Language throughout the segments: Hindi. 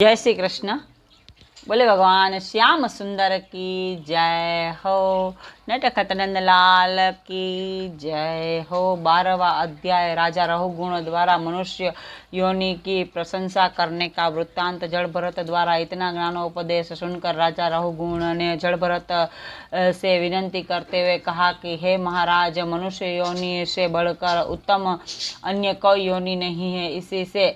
जय श्री कृष्ण। बोले भगवान श्याम सुंदर की जय हो। नटखट नंदलाल की जय हो। 12वां अध्याय राजा रहुगुण द्वारा मनुष्य योनि की प्रशंसा करने का वृत्तांत। जड़ भरत द्वारा इतना ज्ञानोपदेश सुनकर राजा रहुगुण ने जड़ भरत से विनती करते हुए कहा कि हे महाराज, मनुष्य योनि से बढ़कर उत्तम अन्य कोई योनि नहीं है। इसी से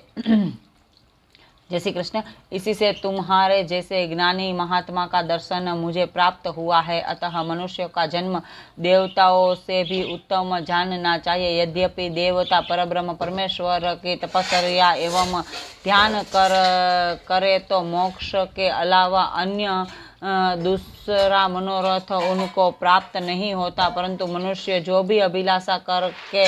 जय श्री कृष्ण। इसी से तुम्हारे जैसे ज्ञानी महात्मा का दर्शन मुझे प्राप्त हुआ है। अतः मनुष्य का जन्म देवताओं से भी उत्तम जानना चाहिए। यद्यपि देवता परब्रह्म परमेश्वर की तपस्या एवं ध्यान करे तो मोक्ष के अलावा अन्य दूसरा मनोरथ उनको प्राप्त नहीं होता, परंतु मनुष्य जो भी अभिलाषा करके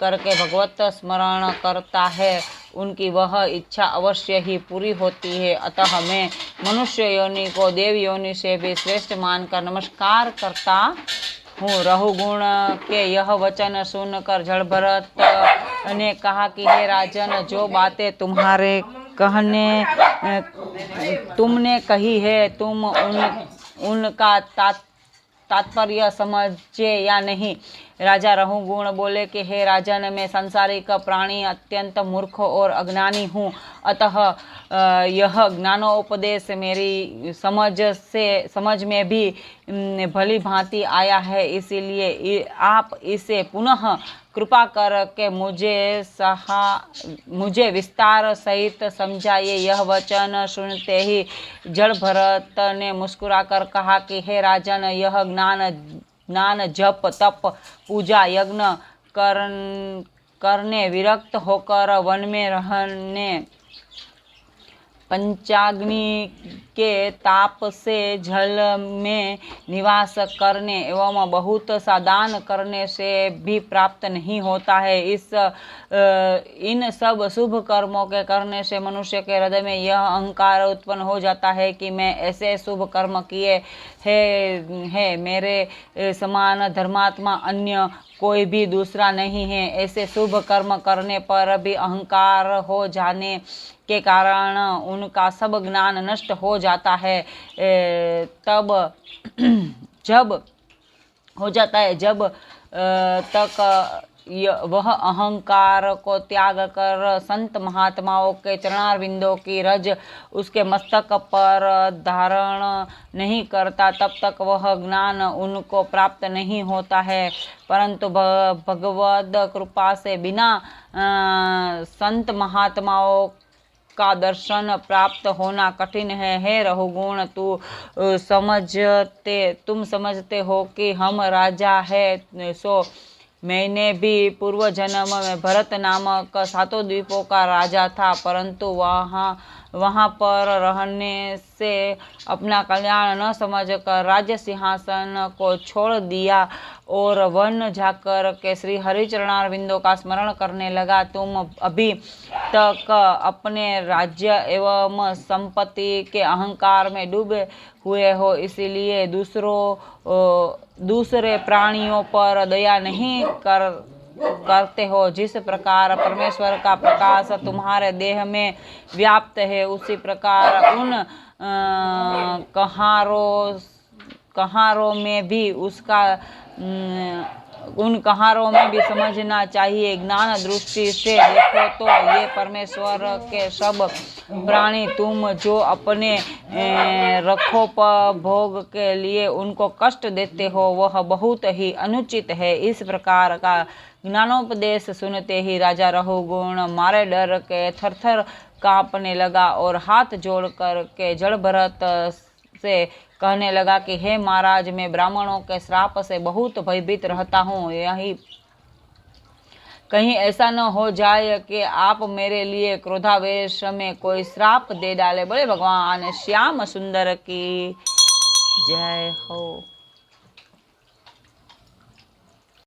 भगवत स्मरण करता है उनकी वह इच्छा अवश्य ही पूरी होती है। अतः मैं मनुष्य योनि को देव योनि से भी श्रेष्ठ मानकर नमस्कार करता हूँ। रहुगुण के यह वचन सुनकर जड़ भरत ने कहा कि हे राजन, जो बातें तुमने कही है, तुम उनका तात्पर्य समझे या नहीं। राजा रहुगुण बोले कि हे राजन, मैं सांसारिक प्राणी अत्यंत मूर्ख और अज्ञानी हूँ। अतः यह ज्ञानोपदेश मेरी समझ में भी भली भांति आया है। इसीलिए आप इसे पुनः कृपा करके मुझे विस्तार सहित समझाइए। यह वचन सुनते ही जड़ भरत ने मुस्कुराकर कहा कि हे राजन, यह ज्ञान जप तप पूजा यज्ञ करने विरक्त होकर वन में रहने, पंचाग्नि के ताप से जल में निवास करने एवं बहुत सा दान करने से भी प्राप्त नहीं होता है। इन सब शुभ कर्मों के करने से मनुष्य के हृदय में यह अहंकार उत्पन्न हो जाता है कि मैं ऐसे शुभ कर्म किए है, मेरे समान धर्मात्मा अन्य कोई भी दूसरा नहीं है। ऐसे शुभ कर्म करने पर भी अहंकार हो जाने के कारण उनका सब ज्ञान नष्ट हो जाता है। जब तक वह अहंकार को त्याग कर संत महात्माओं के चरणारविंदों की रज उसके मस्तक पर धारण नहीं करता, तब तक वह ज्ञान उनको प्राप्त नहीं होता है। परंतु भगवद कृपा से बिना संत महात्माओं का दर्शन प्राप्त होना कठिन है। हे रहुगुण, तुम समझते हो कि हम राजा है, सो मैंने भी पूर्व जन्म में भरत नामक 7 द्वीपों का राजा था, परंतु वहाँ पर रहने से अपना कल्याण न समझकर राज्य सिंहासन को छोड़ दिया और वन जाकर के श्री हरिचरणारविंदों का स्मरण करने लगा। तुम अभी तक अपने राज्य एवं संपत्ति के अहंकार में डूबे हुए हो, इसीलिए दूसरे प्राणियों पर दया नहीं करते हो। जिस प्रकार परमेश्वर का प्रकाश तुम्हारे देह में व्याप्त है, उसी प्रकार उन कहारों में भी समझना चाहिए। ज्ञान दृष्टि से देखो तो ये परमेश्वर के सब प्राणी तुम जो अपने रखोपभोग के लिए उनको कष्ट देते हो, वह बहुत ही अनुचित है। इस प्रकार का ज्ञानोपदेश सुनते ही राजा रहुगुण मारे डर के थरथर कांपने लगा और हाथ जोड़ कर के जड़ भरत से कहने लगा कि हे महाराज, मैं ब्राह्मणों के श्राप से बहुत भयभीत रहता हूँ। यही कहीं ऐसा न हो जाए कि आप मेरे लिए क्रोधावेश में कोई श्राप दे डाले। बोले भगवान श्याम सुंदर की जय हो।